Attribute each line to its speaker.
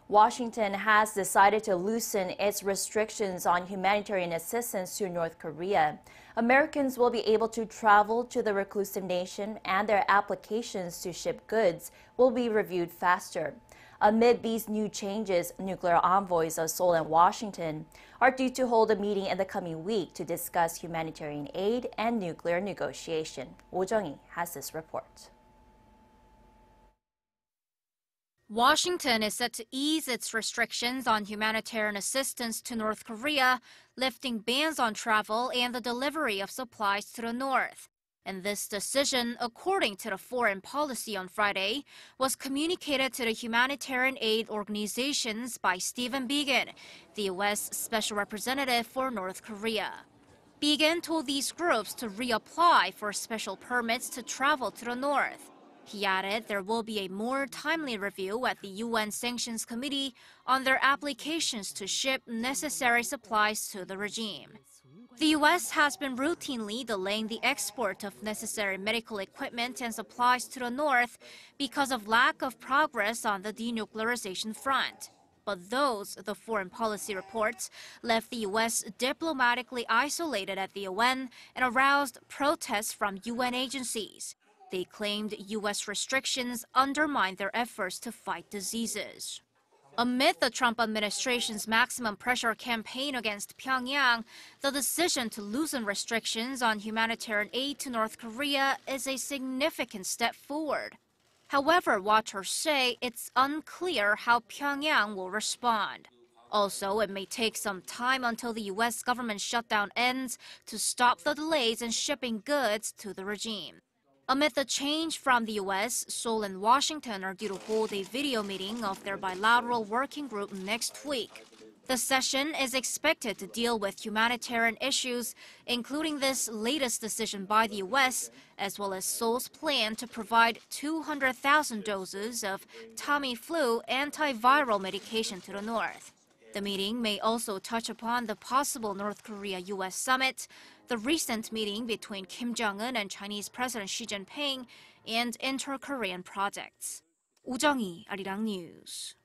Speaker 1: Washington has decided to loosen its restrictions on humanitarian assistance to North Korea. Americans will be able to travel to the reclusive nation, and their applications to ship goods will be reviewed faster. Amid these new changes, nuclear envoys of Seoul and Washington are due to hold a meeting in the coming week to discuss humanitarian aid and nuclear negotiation. Jung-hee has this report.
Speaker 2: Washington is set to ease its restrictions on humanitarian assistance to North Korea, lifting bans on travel and the delivery of supplies to the north. And this decision, according to the Foreign Policy on Friday, was communicated to the humanitarian aid organizations by Stephen Biegun, the U.S. Special Representative for North Korea. Biegun told these groups to reapply for special permits to travel to the north. He added there will be a more timely review at the UN Sanctions Committee on their applications to ship necessary supplies to the regime. The U.S. has been routinely delaying the export of necessary medical equipment and supplies to the north because of lack of progress on the denuclearization front. But those, the Foreign Policy reports, left the U.S. diplomatically isolated at the UN and aroused protests from UN agencies. They claimed U.S. restrictions undermined their efforts to fight diseases. Amid the Trump administration's maximum pressure campaign against Pyongyang, the decision to loosen restrictions on humanitarian aid to North Korea is a significant step forward. However, watchers say it's unclear how Pyongyang will respond. Also, it may take some time until the U.S. government shutdown ends to stop the delays in shipping goods to the regime. Amid the change from the U.S., Seoul and Washington are due to hold a video meeting of their bilateral working group next week. The session is expected to deal with humanitarian issues, including this latest decision by the U.S., as well as Seoul's plan to provide 200,000 doses of Tamiflu antiviral medication to the north. The meeting may also touch upon the possible North Korea-U.S. summit, the recent meeting between Kim Jong-un and Chinese President Xi Jinping, and inter-Korean projects. Jung-hee, Arirang News.